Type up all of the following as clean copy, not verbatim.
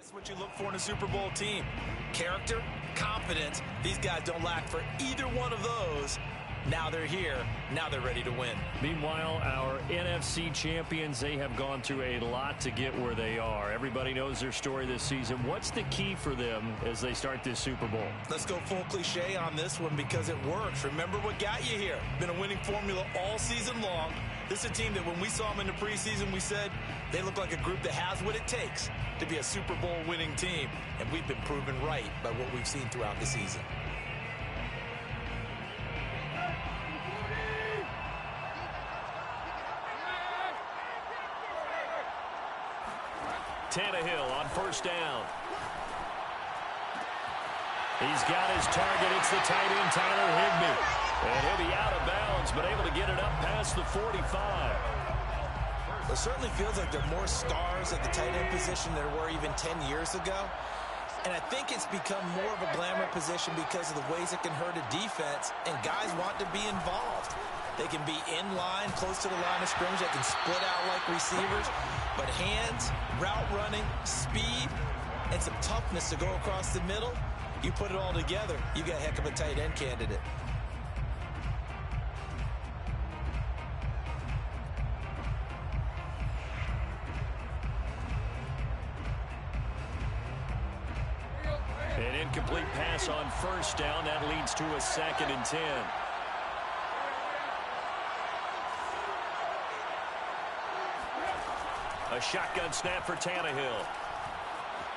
That's what you look for in a Super Bowl team. Character, confidence. These guys don't lack for either one of those. Now they're here. Now they're ready to win. Meanwhile, our NFC champions, they have gone through a lot to get where they are. Everybody knows their story this season. What's the key for them as they start this Super Bowl? Let's go full cliche on this one because it works. Remember what got you here. Been a winning formula all season long. This is a team that when we saw them in the preseason, we said they look like a group that has what it takes to be a Super Bowl winning team. And we've been proven right by what we've seen throughout the season. Tannehill on first down. He's got his target. It's the tight end, Tyler Higbee. And he'll be out of bounds, but able to get it up past the 45. It certainly feels like there are more stars at the tight end position than there were even 10 years ago. And I think it's become more of a glamour position because of the ways it can hurt a defense, and guys want to be involved. They can be in line, close to the line of scrimmage. They can split out like receivers. But hands, route running, speed, and some toughness to go across the middle, you put it all together, you got a heck of a tight end candidate. An incomplete pass on first down. That leads to a 2nd and 10. A shotgun snap for Tannehill.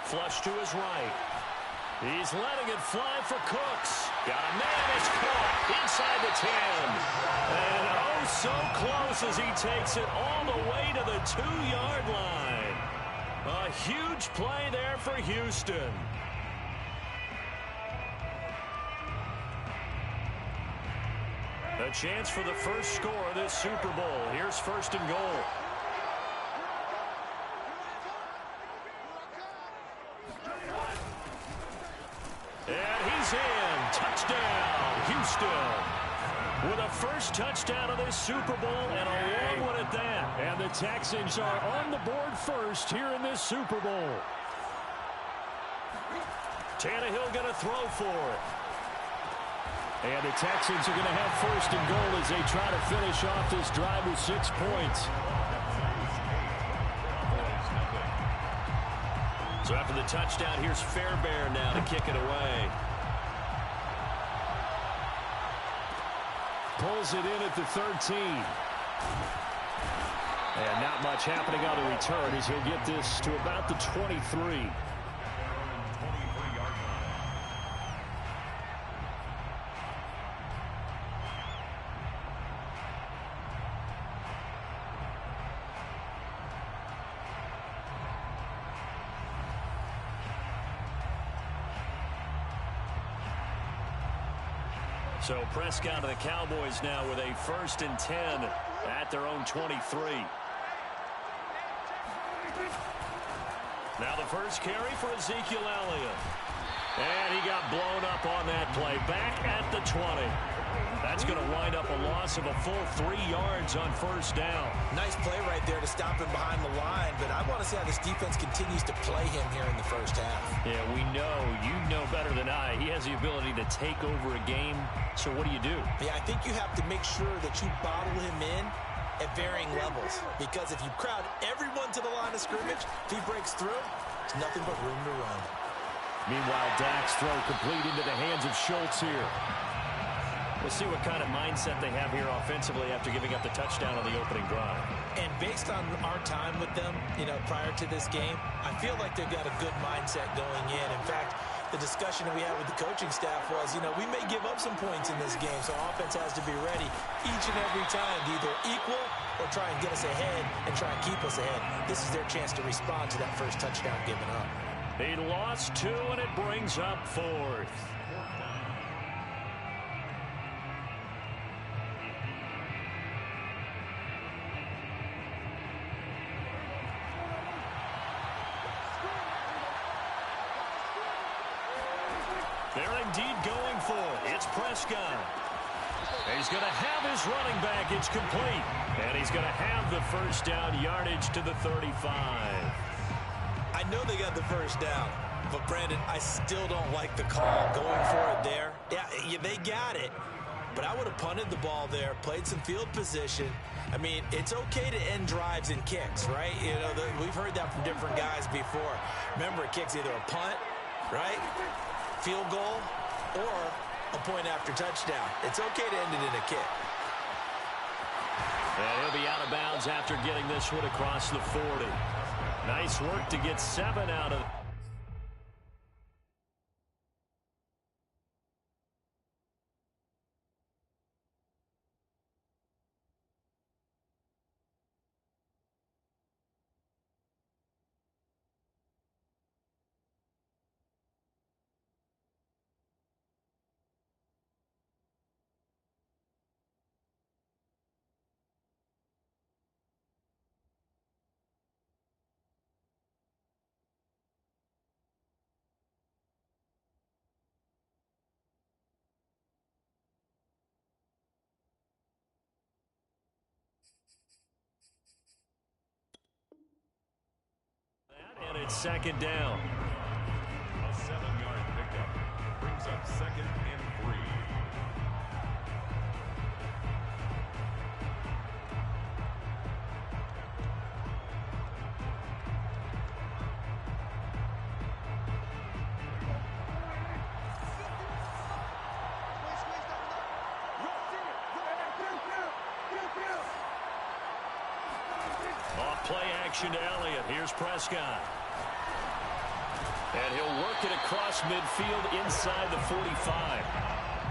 Flush to his right. He's letting it fly for Cooks. Got a man. It's caught inside the 10. And oh, so close as he takes it all the way to the 2-yard line. A huge play there for Houston. A chance for the first score of this Super Bowl. Here's 1st and goal. And he's in. Touchdown, Houston. With a first touchdown of this Super Bowl and a long one at that. And the Texans are on the board first here in this Super Bowl. Tannehill going to throw for it. And the Texans are going to have 1st and goal as they try to finish off this drive with 6 points. So after the touchdown, here's Fairbairn now to kick it away. Pulls it in at the 13. And not much happening on the return as he'll get this to about the 23. So Prescott of the Cowboys now with a 1st and 10 at their own 23. Now the first carry for Ezekiel Elliott. And he got blown up on that play. Back at the 20. That's going to wind up a loss of a full 3 yards on first down. Nice play right there to stop him behind the line, but I want to see how this defense continues to play him here in the first half. Yeah, we know. You know better than I. He has the ability to take over a game. So what do you do? Yeah, I think you have to make sure that you bottle him in at varying levels, because if you crowd everyone to the line of scrimmage, if he breaks through, there's nothing but room to run. Meanwhile, Dak's throw complete into the hands of Schultz here. We'll see what kind of mindset they have here offensively after giving up the touchdown on the opening drive. And based on our time with them, prior to this game, I feel like they've got a good mindset going in. In fact, the discussion that we had with the coaching staff was, we may give up some points in this game, so offense has to be ready each and every time to either equal or try and get us ahead and try and keep us ahead. This is their chance to respond to that first touchdown given up. He lost 2, and it brings up 4th. They're indeed going for it. It's Prescott. He's going to have his running back. It's complete. And he's going to have the first down yardage to the 35. I know they got the first down, but Brandon, I still don't like the call going for it there. Yeah, they got it, but I would have punted the ball there, played some field position. I mean, it's okay to end drives and kicks, right? You know, we've heard that from different guys before. Remember, a kick's either a punt, right, field goal, or a point after touchdown. It's okay to end it in a kick. And he'll be out of bounds after getting this one across the 40. Nice work to get 7 out of. And it's second down. A 7-yard pickup brings up 2nd and 3. Play action to Elliott. Here's Prescott. And he'll work it across midfield inside the 45.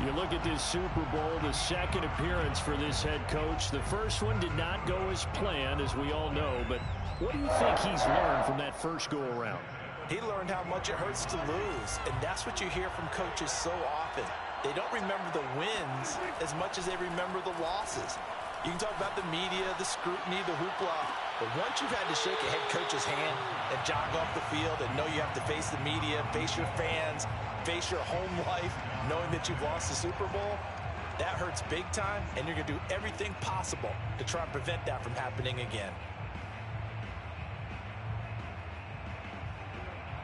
You look at this Super Bowl, the second appearance for this head coach. The first one did not go as planned, as we all know. But what do you think he's learned from that first go-around? He learned how much it hurts to lose, and that's what you hear from coaches so often. They don't remember the wins as much as they remember the losses. You can talk about the media, the scrutiny, the hoopla, but once you've had to shake a head coach's hand and jog off the field and know you have to face the media, face your fans, face your home life, knowing that you've lost the Super Bowl, that hurts big time, and you're going to do everything possible to try and prevent that from happening again.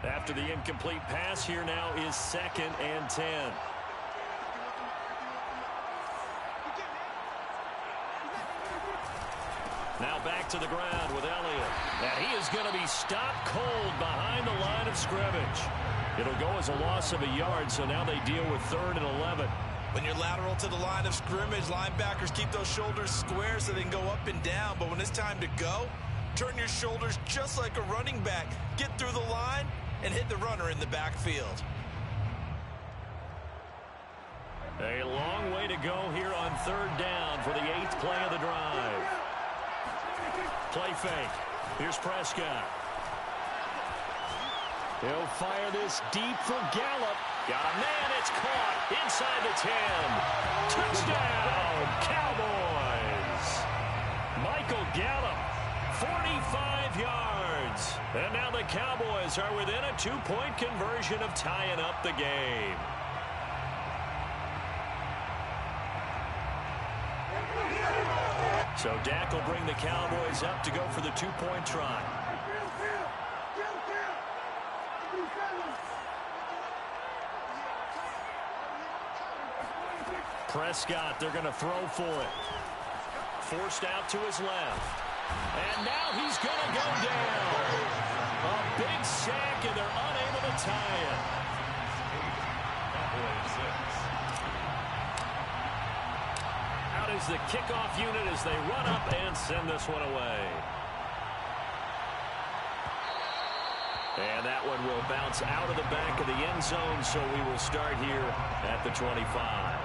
After the incomplete pass, here now is 2nd and 10. Now back to the ground with Elliott. And he is going to be stopped cold behind the line of scrimmage. It'll go as a loss of a yard, so now they deal with 3rd and 11. When you're lateral to the line of scrimmage, linebackers keep those shoulders square so they can go up and down. But when it's time to go, turn your shoulders just like a running back. Get through the line and hit the runner in the backfield. A long way to go here on 3rd down for the 8th play of the drive. Play fake. Here's Prescott. He'll fire this deep for Gallup. Got a man. It's caught inside the 10. Touchdown, Cowboys. Michael Gallup, 45 yards. And now the Cowboys are within a 2-point conversion of tying up the game. So Dak will bring the Cowboys up to go for the 2-point try. Prescott, they're going to throw for it. Forced out to his left. And now he's going to go down. A big sack, and they're unable to tie it. Out is the kickoff unit as they run up and send this one away. And that one will bounce out of the back of the end zone, so we will start here at the 25.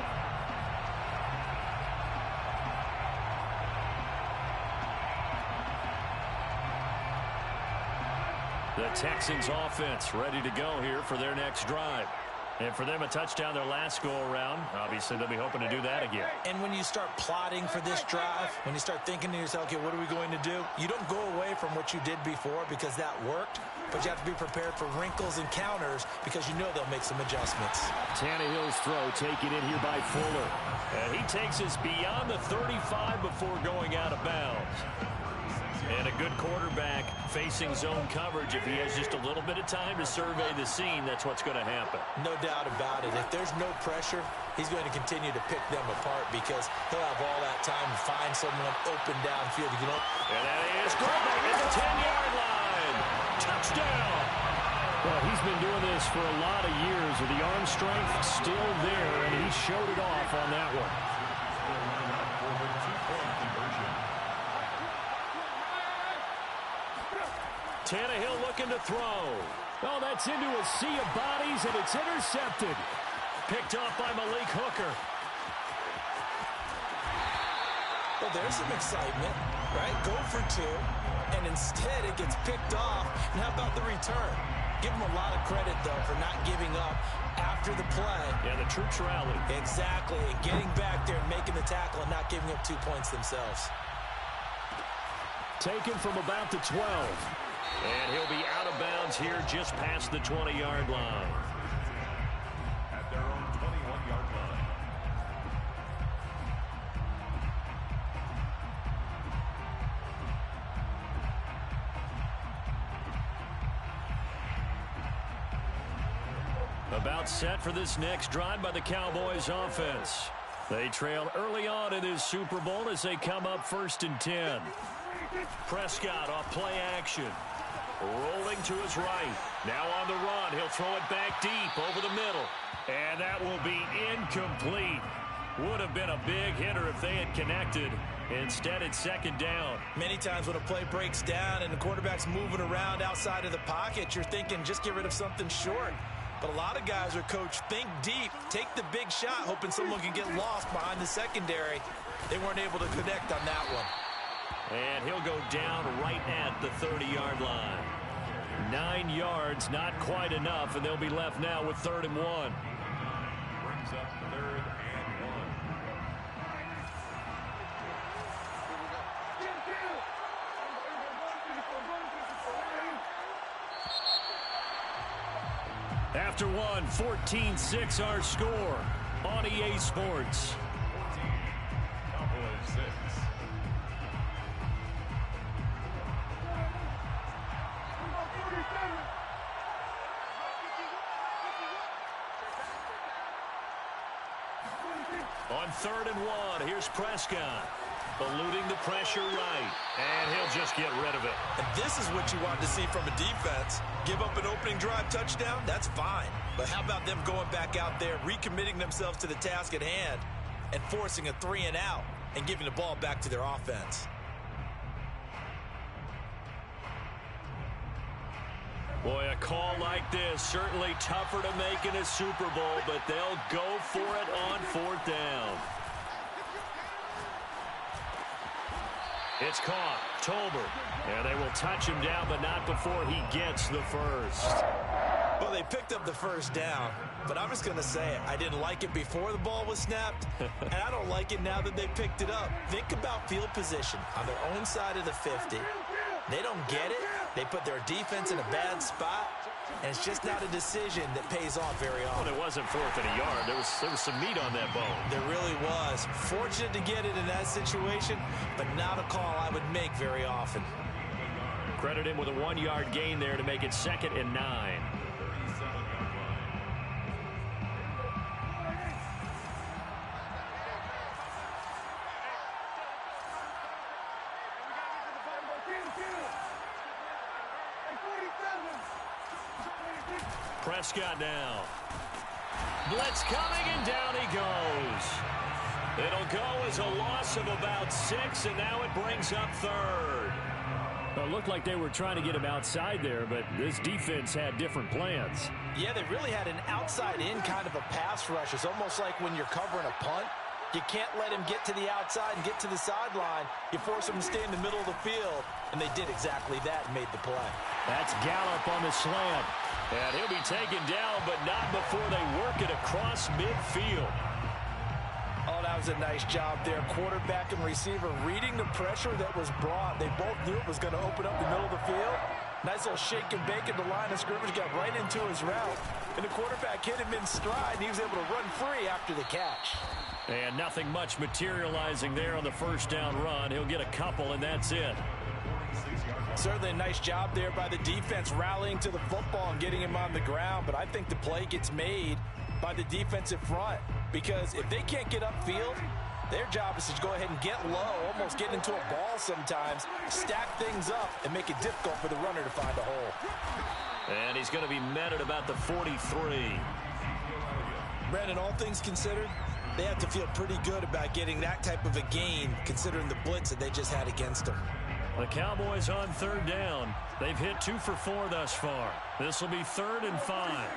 The Texans offense ready to go here for their next drive. And for them, a touchdown their last go-around. Obviously, they'll be hoping to do that again. And when you start plotting for this drive, when you start thinking to yourself, okay, what are we going to do? You don't go away from what you did before because that worked, but you have to be prepared for wrinkles and counters because you know they'll make some adjustments. Tannehill's throw taken in here by Fuller. And he takes us beyond the 35 before going out of bounds. And a good quarterback facing zone coverage, if he has just a little bit of time to survey the scene, that's what's going to happen. No doubt about it. If there's no pressure, he's going to continue to pick them apart because he'll have all that time to find someone open downfield. And that is great at the 10-yard line. Touchdown. Well, he's been doing this for a lot of years with the arm strength still there, and he showed it off on that one. Tannehill looking to throw. Oh, that's into a sea of bodies, and it's intercepted. Picked off by Malik Hooker. Well, there's some excitement, right? Go for two, and instead it gets picked off. And how about the return? Give him a lot of credit, though, for not giving up after the play. Yeah, the troops rallied. Exactly. Getting back there and making the tackle and not giving up 2 points themselves. Taken from about the 12. And he'll be out of bounds here just past the 20-yard line. At their own 21-yard line. About set for this next drive by the Cowboys offense. They trail early on in this Super Bowl as they come up 1st and 10. Prescott off play action. Rolling to his right. Now on the run. He'll throw it back deep over the middle. And that will be incomplete. Would have been a big hitter if they had connected. Instead, it's 2nd down. Many times when a play breaks down and the quarterback's moving around outside of the pocket, you're thinking just get rid of something short. But a lot of guys are coached, think deep, take the big shot, hoping someone can get lost behind the secondary. They weren't able to connect on that one. And he'll go down right at the 30-yard line. 9 yards, not quite enough, and they'll be left now with 3rd and 1. Brings up 3rd and 1. After one, 14-6 our score on EA Sports. 14, Cowboys 6. On 3rd and 1, here's Prescott. Eluding the pressure right. And he'll just get rid of it. And this is what you want to see from a defense. Give up an opening drive touchdown, that's fine. But how about them going back out there, recommitting themselves to the task at hand, and forcing a 3 and out, and giving the ball back to their offense? Boy, a call like this, certainly tougher to make in a Super Bowl, but they'll go for it on 4th down. It's caught. Tolbert. And they will touch him down, but not before he gets the first. Well, they picked up the 1st down, but I'm just going to say it. I didn't like it before the ball was snapped, and I don't like it now that they picked it up. Think about field position on their own side of the 50. They don't get it. They put their defense in a bad spot, and it's just not a decision that pays off very often. Well, it wasn't 4th and a yard. There was some meat on that bone. There really was. Fortunate to get it in that situation, but not a call I would make very often. Credit him with a 1-yard gain there to make it 2nd and 9. Prescott now. Blitz coming, and down he goes. It'll go as a loss of about 6, and now it brings up 3rd. Well, it looked like they were trying to get him outside there, but this defense had different plans. Yeah, they really had an outside-in kind of a pass rush. It's almost like when you're covering a punt. You can't let him get to the outside and get to the sideline. You force him to stay in the middle of the field, and they did exactly that and made the play. That's Gallup on the slant. And he'll be taken down, but not before they work it across midfield. Oh, that was a nice job there. Quarterback and receiver reading the pressure that was brought. They both knew it was going to open up the middle of the field. Nice little shake and bake at the line of scrimmage, got right into his route. And the quarterback hit him in stride, and he was able to run free after the catch. And nothing much materializing there on the 1st down run. He'll get a couple, and that's it. Certainly a nice job there by the defense, rallying to the football and getting him on the ground. But I think the play gets made by the defensive front, because if they can't get upfield, their job is to go ahead and get low, almost get into a ball sometimes, stack things up, and make it difficult for the runner to find a hole. And he's going to be met at about the 43. Brandon, all things considered, they have to feel pretty good about getting that type of a gain, considering the blitz that they just had against them. The Cowboys on third down. They've hit 2 for 4 thus far. This will be 3rd and 5.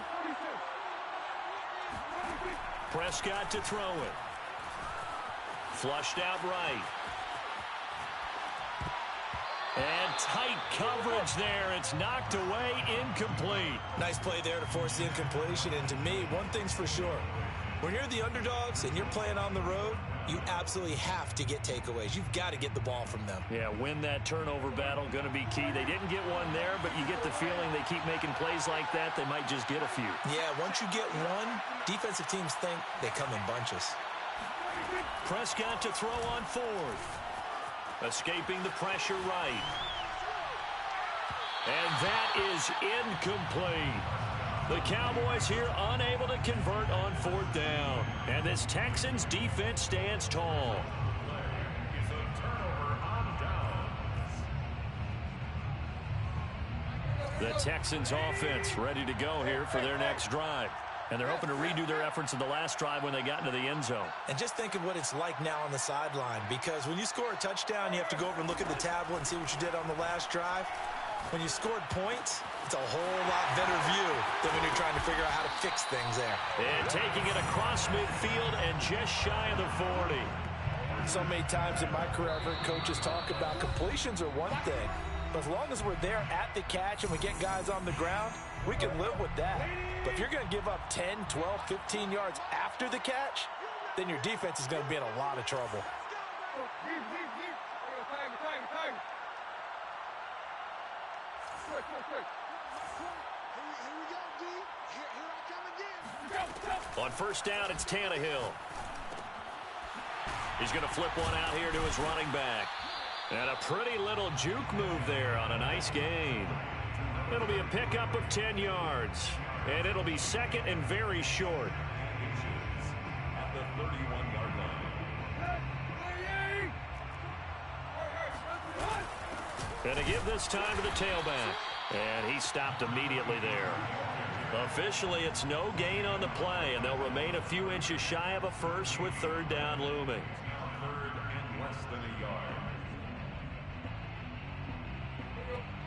Prescott to throw it. Flushed out right. And tight coverage there. It's knocked away, incomplete. Nice play there to force the incompletion. And to me, one thing's for sure. When you're the underdogs and you're playing on the road, you absolutely have to get takeaways. You've got to get the ball from them. Yeah, win that turnover battle, going to be key. They didn't get one there, but you get the feeling they keep making plays like that, they might just get a few. Yeah, once you get one, defensive teams think they come in bunches. Prescott to throw on 4th. Escaping the pressure right. And that is incomplete. The Cowboys here unable to convert on 4th down. And this Texans defense stands tall. It's a turnover on downs. The Texans offense ready to go here for their next drive. And they're hoping to redo their efforts in the last drive when they got into the end zone. And just think of what it's like now on the sideline, because when you score a touchdown, you have to go over and look at the tablet and see what you did on the last drive. When you scored points, it's a whole lot better view than when you're trying to figure out how to fix things there. And taking it across midfield and just shy of the 40. So many times in my career, I've heard coaches talk about completions are one thing, but as long as we're there at the catch and we get guys on the ground, we can live with that. But if you're going to give up 10, 12, 15 yards after the catch, then your defense is going to be in a lot of trouble. On 1st down, it's Tannehill. He's going to flip one out here to his running back. And a pretty little juke move there on a nice gain. It'll be a pickup of 10 yards. And it'll be 2nd and very short. At the 31-yard line. And to give this time to the tailback. And he stopped immediately there. Officially, it's no gain on the play, and they'll remain a few inches shy of a first with 3rd down looming. 3rd and less than a yard.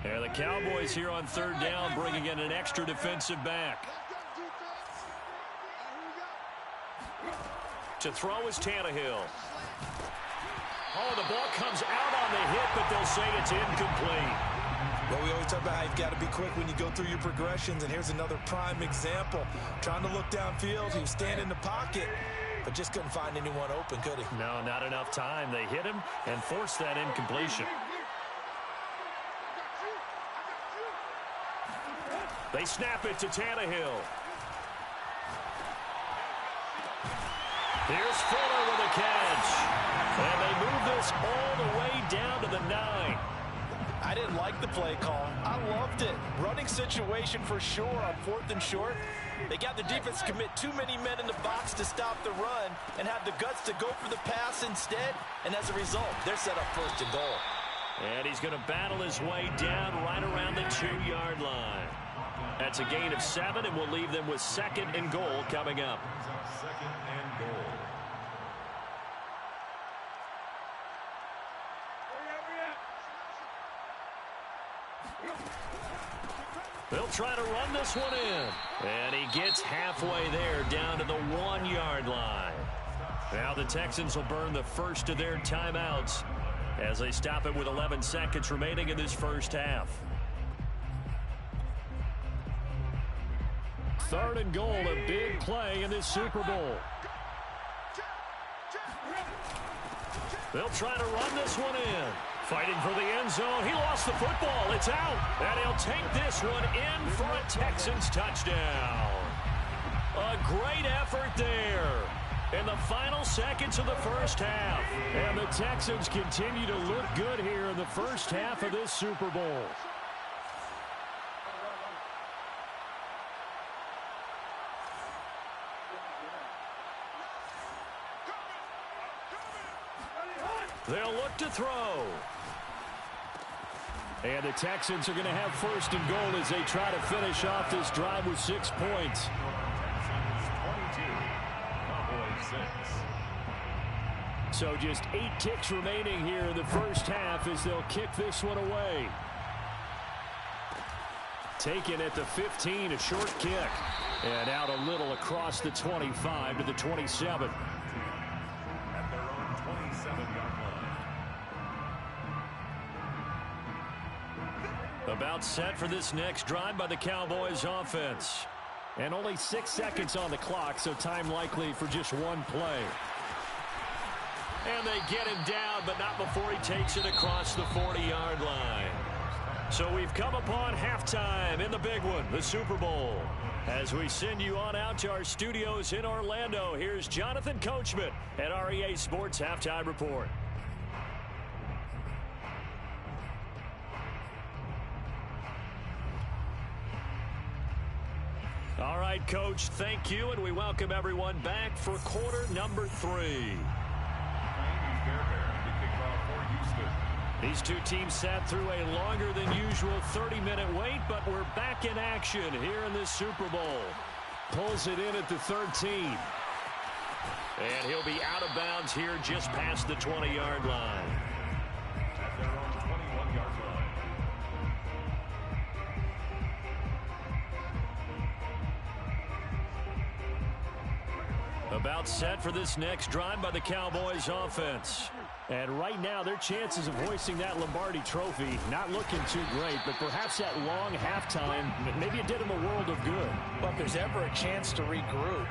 And the Cowboys here on 3rd down, bringing in an extra defensive back. To throw is Tannehill. Oh, the ball comes out on the hit, but they'll say it's incomplete. Well, we always talk about how you've got to be quick when you go through your progressions, and here's another prime example. Trying to look downfield, he was standing in the pocket, but just couldn't find anyone open, could he? No, not enough time. They hit him and forced that incompletion. They snap it to Tannehill. Here's Fuller with a catch. And they move this all the way down to the 9. I didn't like the play call. I loved it. Running situation for sure on 4th and short. They got the defense to commit too many men in the box to stop the run and have the guts to go for the pass instead. And as a result, they're set up 1st and goal. And he's going to battle his way down right around the 2-yard line. That's a gain of 7, and we'll leave them with 2nd and goal coming up. 2nd and goal. They'll try to run this one in. And he gets halfway there down to the 1-yard line. Now the Texans will burn the first of their timeouts as they stop it with 11 seconds remaining in this first half. 3rd and goal, a big play in this Super Bowl. They'll try to run this one in. Fighting for the end zone. He lost the football. It's out. And he'll take this one in for a Texans touchdown. A great effort there. in the final seconds of the first half. And the Texans continue to look good here in the first half of this Super Bowl. They'll look to throw. And the Texans are going to have first and goal as they try to finish off this drive with 6 points. Texans 22, Cowboys 6. So just 8 ticks remaining here in the first half as they'll kick this one away. Taken at the 15, a short kick. And out a little across the 25 to the 27. At their own 27-yard line. About set for this next drive by the Cowboys offense. And only 6 seconds on the clock, so time likely for just one play. And they get him down, but not before he takes it across the 40-yard line. So we've come upon halftime in the big one, the Super Bowl. As we send you on out to our studios in Orlando, here's Jonathan Coachman at REA Sports Halftime Report. All right, Coach, thank you, and we welcome everyone back for quarter number 3. These two teams sat through a longer than usual 30-minute wait, but we're back in action here in this Super Bowl. Pulls it in at the 13. And he'll be out of bounds here just past the 20-yard line. At their own 21-yard line. About set for this next drive by the Cowboys offense. And right now, their chances of hoisting that Lombardi trophy not looking too great, but perhaps that long halftime, maybe it did them a world of good. Well, if there's ever a chance to regroup,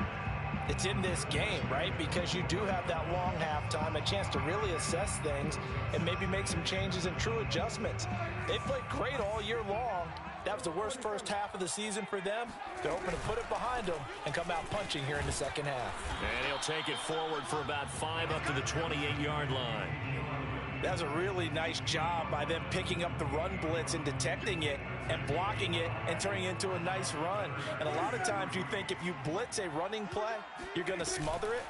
it's in this game, right? Because you do have that long halftime, a chance to really assess things and maybe make some changes and true adjustments. They played great all year long. That was the worst first half of the season for them. They're hoping to put it behind them and come out punching here in the second half. And he'll take it forward for about 5 up to the 28-yard line. That's a really nice job by them picking up the run blitz and detecting it and blocking it and turning it into a nice run. And a lot of times you think if you blitz a running play, you're going to smother it.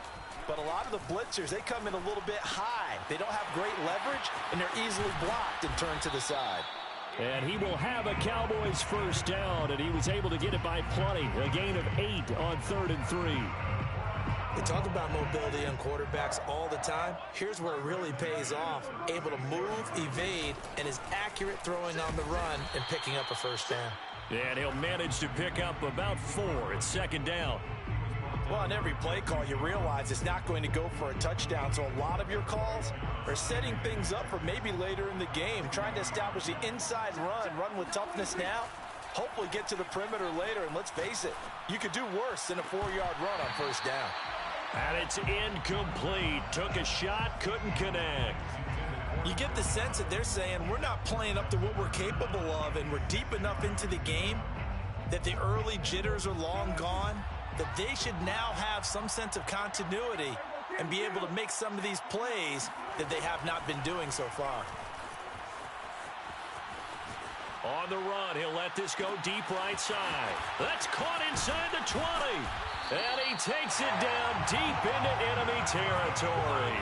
But a lot of the blitzers, they come in a little bit high. They don't have great leverage, and they're easily blocked and turned to the side. And he will have a Cowboys first down, and he was able to get it by plenty. A gain of 8 on 3rd and 3. They talk about mobility on quarterbacks all the time. Here's where it really pays off. Able to move, evade, and is accurate throwing on the run and picking up a first down. And he'll manage to pick up about 4 at 2nd down. Well, on every play call, you realize it's not going to go for a touchdown. So a lot of your calls are setting things up for maybe later in the game, trying to establish the inside run with toughness now, hopefully get to the perimeter later. And let's face it, you could do worse than a 4-yard run on first down. And it's incomplete. Took a shot, couldn't connect. You get the sense that they're saying we're not playing up to what we're capable of, and we're deep enough into the game that the early jitters are long gone, that they should now have some sense of continuity and be able to make some of these plays that they have not been doing so far. On the run, he'll let this go deep right side. That's caught inside the 20. And he takes it down deep into enemy territory.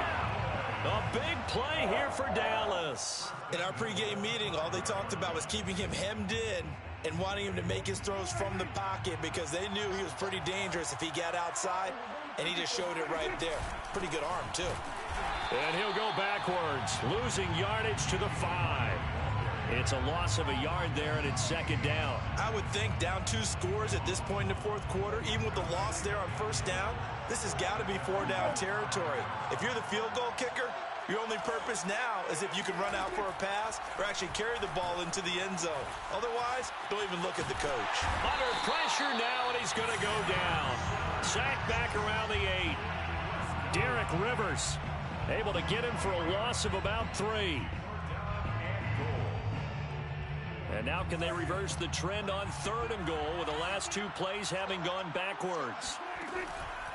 A big play here for Dallas. In our pregame meeting, all they talked about was keeping him hemmed in and wanting him to make his throws from the pocket because they knew he was pretty dangerous if he got outside, and he just showed it right there. Pretty good arm, too. And he'll go backwards, losing yardage to the 5. It's a loss of a yard there, and it's 2nd down. I would think down 2 scores at this point in the 4th quarter, even with the loss there on first down, this has got to be 4-down territory. If you're the field goal kicker, your only purpose now is if you can run out for a pass or actually carry the ball into the end zone. Otherwise, don't even look at the coach. Under pressure now, and he's going to go down. Sacked back around the 8. Derek Rivers able to get him for a loss of about 3. And now can they reverse the trend on 3rd and goal with the last 2 plays having gone backwards?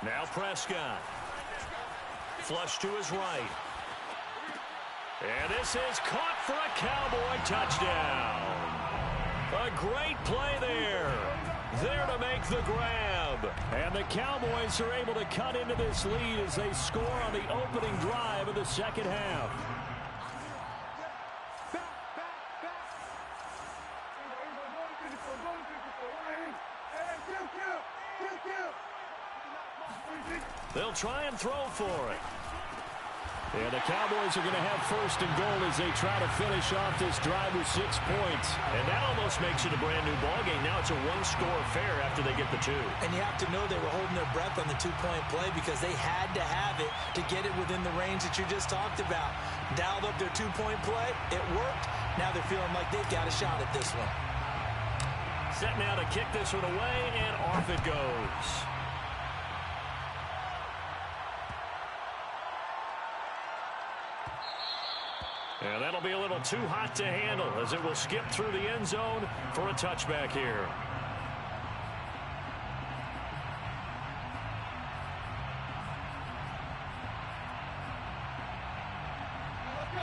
Now Prescott. Flush to his right. And this is caught for a Cowboy touchdown. A great play there. There to make the grab. And the Cowboys are able to cut into this lead as they score on the opening drive of the second half. They'll try and throw for it. And the Cowboys are going to have first and goal as they try to finish off this drive with 6 points. And that almost makes it a brand-new ballgame. Now it's a one-score affair after they get the 2. And you have to know they were holding their breath on the two-point play because they had to have it to get it within the range that you just talked about. Dialed up their two-point play. It worked. Now they're feeling like they've got a shot at this one. Set now to kick this one away, and off it goes. And that'll be a little too hot to handle as it will skip through the end zone for a touchback here.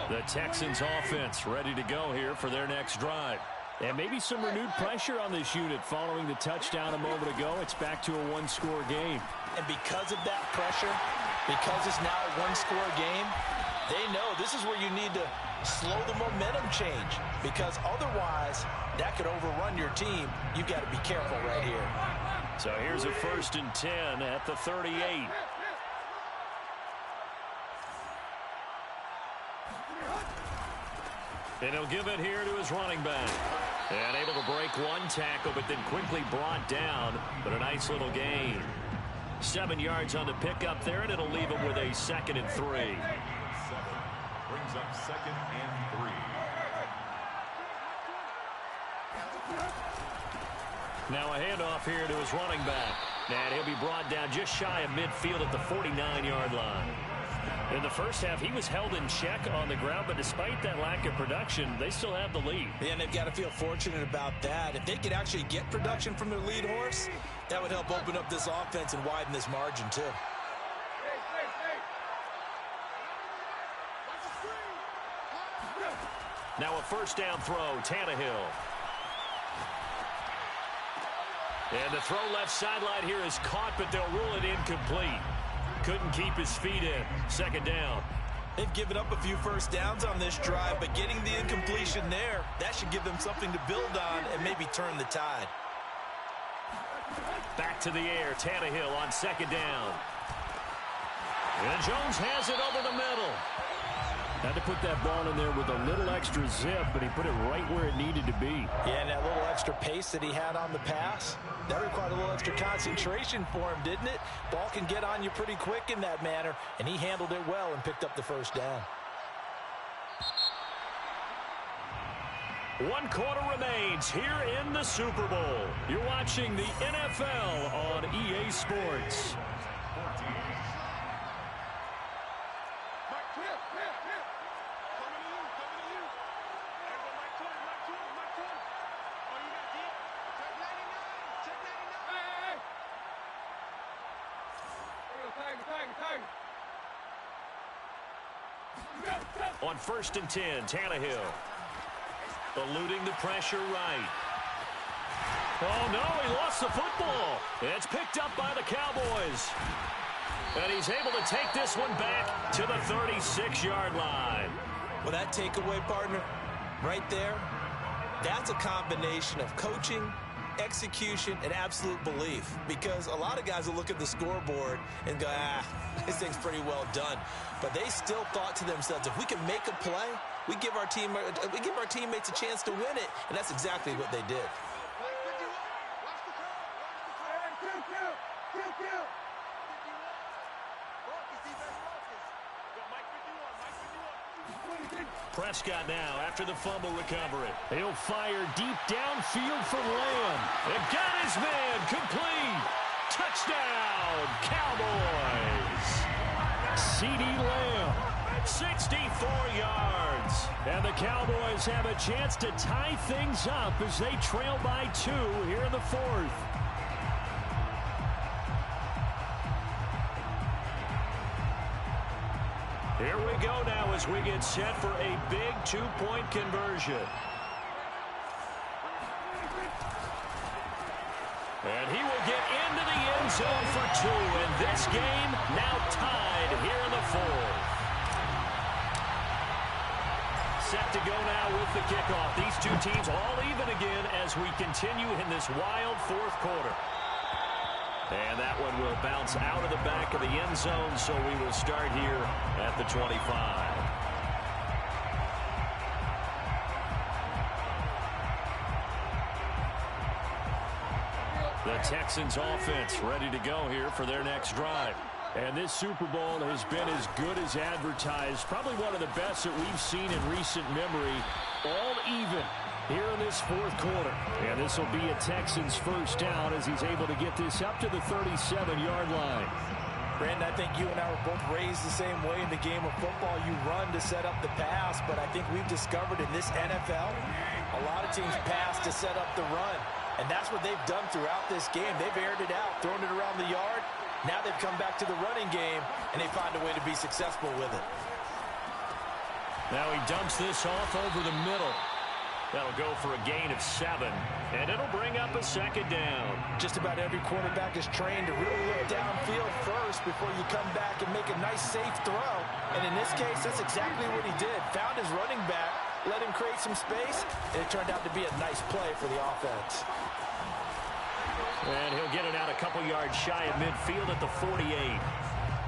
The Texans offense ready to go here for their next drive. And maybe some renewed pressure on this unit following the touchdown a moment ago. It's back to a one-score game. And because of that pressure, because it's now a one-score game, they know this is where you need to slow the momentum change because otherwise that could overrun your team. You've got to be careful right here. So here's a 1st and 10 at the 38. And he'll give it here to his running back. And able to break one tackle, but then quickly brought down. But a nice little gain. 7 yards on the pickup there, and it'll leave him with a 2nd and 3. 7 brings up 2nd and 3. Now a handoff here to his running back. And he'll be brought down just shy of midfield at the 49-yard line. In the first half, he was held in check on the ground, but despite that lack of production, they still have the lead. Yeah, and they've got to feel fortunate about that. If they could actually get production from their lead horse, that would help open up this offense and widen this margin, too. Now a 1st down throw, Tannehill. And the throw left sideline here is caught, but they'll rule it incomplete. Couldn't keep his feet in. 2nd down. They've given up a few first downs on this drive, but getting the incompletion there, that should give them something to build on and maybe turn the tide. Back to the air, Tannehill on 2nd down. And Jones has it over the middle. Had to put that ball in there with a little extra zip, but he put it right where it needed to be. Yeah, and that little extra pace that he had on the pass, that required a little extra concentration for him, didn't it? Ball can get on you pretty quick in that manner, and he handled it well and picked up the 1st down. 1 quarter remains here in the Super Bowl. You're watching the NFL on EA Sports. On 1st and 10, Tannehill. Eluding the pressure right. Oh, no, he lost the football. It's picked up by the Cowboys. And he's able to take this one back to the 36-yard line. Well, that takeaway, partner, right there, that's a combination of coaching, execution, and absolute belief. Because a lot of guys will look at the scoreboard and go, this thing's pretty well done. But they still thought to themselves, if we can make a play, we give our teammates a chance to win it. And that's exactly what they did. Prescott now after the fumble recovery. He'll fire deep downfield for Lamb. It got his man complete. Touchdown, Cowboys. CeeDee Lamb. 64 yards. And the Cowboys have a chance to tie things up as they trail by 2 here in the 4th. as we get set for a big two-point conversion. And he will get into the end zone for two. And this game now tied here in the fourth. Set to go now with the kickoff. These two teams all even again as we continue in this wild fourth quarter. And that one will bounce out of the back of the end zone, so we will start here at the 25. The Texans offense ready to go here for their next drive. And this Super Bowl has been as good as advertised. Probably one of the best that we've seen in recent memory. All even here in this fourth quarter. And this will be a Texans first down as he's able to get this up to the 37-yard line. Brandon, I think you and I were both raised the same way in the game of football. You run to set up the pass, but I think we've discovered in this NFL, a lot of teams pass to set up the run. And that's what they've done throughout this game. They've aired it out, thrown it around the yard. Now they've come back to the running game, and they find a way to be successful with it. Now he dumps this off over the middle. That'll go for a gain of 7, and it'll bring up a second down. Just about every quarterback is trained to really look downfield first before you come back and make a nice, safe throw. And in this case, that's exactly what he did. Found his running back, let him create some space, and it turned out to be a nice play for the offense. And he'll get it out a couple yards shy of midfield at the 48.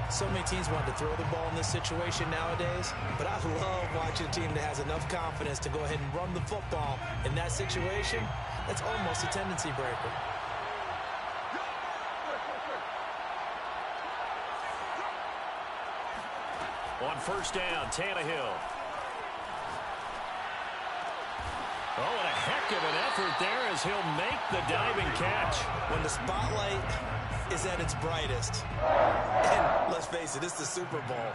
So many teams want to throw the ball in this situation nowadays, but I love watching a team that has enough confidence to go ahead and run the football. In that situation, that's almost a tendency breaker. On first down, Tannehill. Oh, and a heck of an effort there as he'll make the diving catch. When the spotlight is at its brightest, and let's face it, it's the Super Bowl,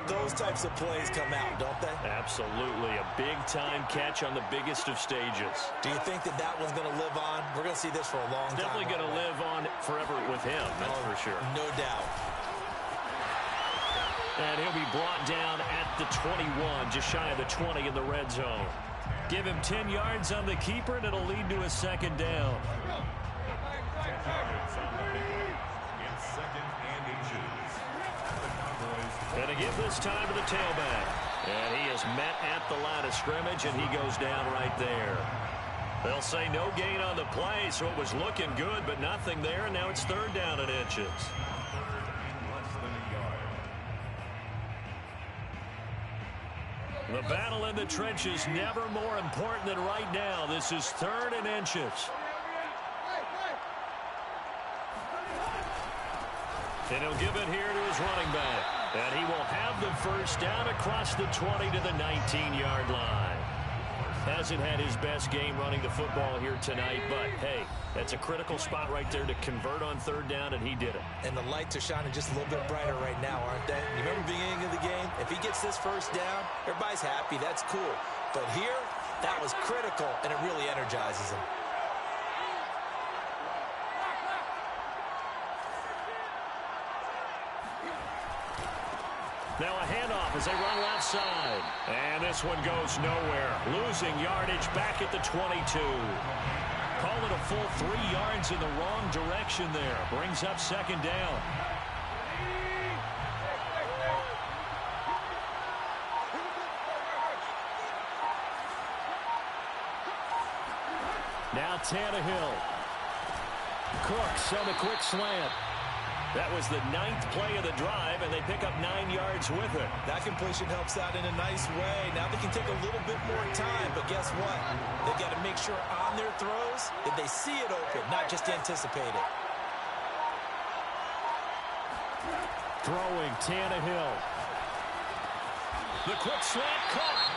those types of plays come out, don't they? Absolutely. A big-time catch on the biggest of stages. Do you think that that one's going to live on? We're going to see this for a long time. Definitely going to live on forever with him, that's for sure. No doubt. And he'll be brought down at the 21, just shy of the 20 in the red zone. Give him 10 yards on the keeper, and it'll lead to a second down. And again this time to the tailback. And he is met at the line of scrimmage, and he goes down right there. They'll say no gain on the play, so it was looking good, but nothing there, and now it's third down and inches. The battle in the trenches never more important than right now. This is third and inches. And he'll give it here to his running back. And he will have the first down across the 20 to the 19-yard line. Hasn't had his best game running the football here tonight, but hey, that's a critical spot right there to convert on third down, and he did it. And the lights are shining just a little bit brighter right now, aren't they? You remember the beginning of the game? If he gets this first down, everybody's happy. That's cool. But here, that was critical, and it really energizes him. Now a handoff as they run left side. And this one goes nowhere. Losing yardage back at the 22. Call it a full 3 yards in the wrong direction there. Brings up second down. Now Tannehill. Cooks on the quick slant. That was the 9th play of the drive, and they pick up 9 yards with it. That completion helps out in a nice way. Now they can take a little bit more time, but guess what? They've got to make sure on their throws that they see it open, not just anticipate it. Throwing Tannehill. The quick slant caught.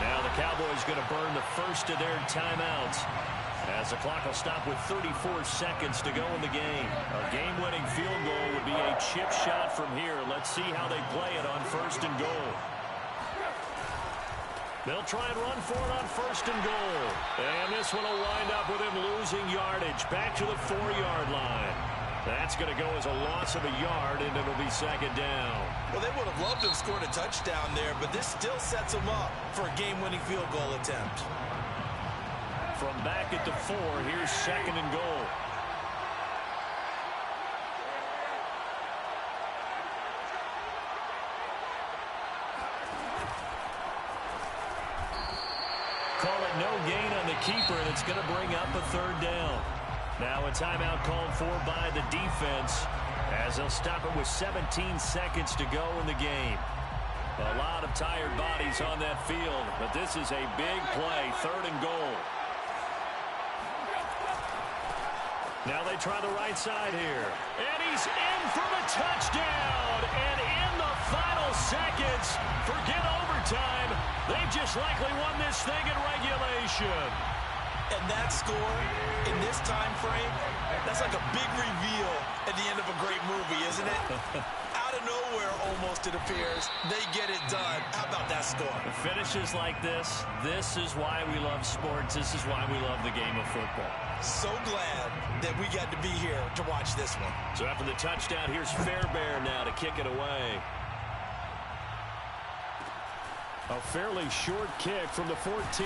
Now the Cowboys going to burn the first of their timeouts, as the clock will stop with 34 seconds to go in the game. A game-winning field goal would be a chip shot from here. Let's see how they play it on first and goal. They'll try and run for it on first and goal. And this one will wind up with him losing yardage back to the 4-yard line. That's going to go as a loss of a yard, and it'll be second down. Well, they would have loved to have scored a touchdown there, but this still sets them up for a game-winning field goal attempt. From back at the 4, here's second and goal. Call it no gain on the keeper, and it's going to bring up a third down. Now a timeout called for by the defense as they'll stop it with 17 seconds to go in the game. A lot of tired bodies on that field, but this is a big play, third and goal. Now they try the right side here. And he's in for the touchdown. And in the final seconds, forget overtime, they've just likely won this thing in regulation. And that score in this time frame, that's like a big reveal at the end of a great movie, isn't it? Out of nowhere, almost, it appears, they get it done. How about that score? Finishes like this is why we love sports. This is why we love the game of football. So glad that we got to be here to watch this one. So after the touchdown, here's Fairbairn now to kick it away. A fairly short kick from the 14.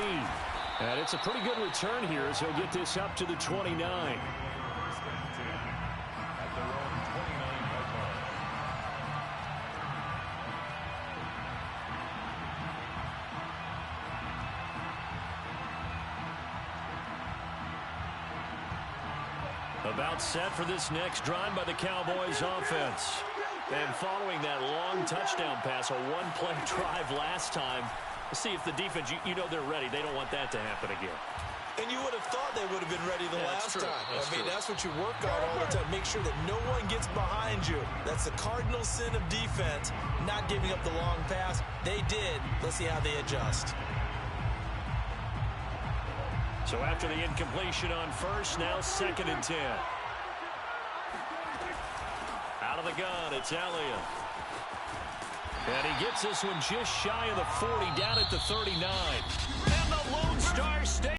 And it's a pretty good return here as he'll get this up to the 29. About set for this next drive by the Cowboys offense. And following that long touchdown pass, a one-play drive last time, let's see if the defense, you know they're ready. They don't want that to happen again. And you would have thought they would have been ready the last time. That's what you work on all the time. Make sure that no one gets behind you. That's the cardinal sin of defense, not giving up the long pass. They did. Let's see how they adjust. So after the incompletion on first, now second and 10. Out of the gun, it's Elliott. And he gets this one just shy of the 40, down at the 39. And the Lone Star stays.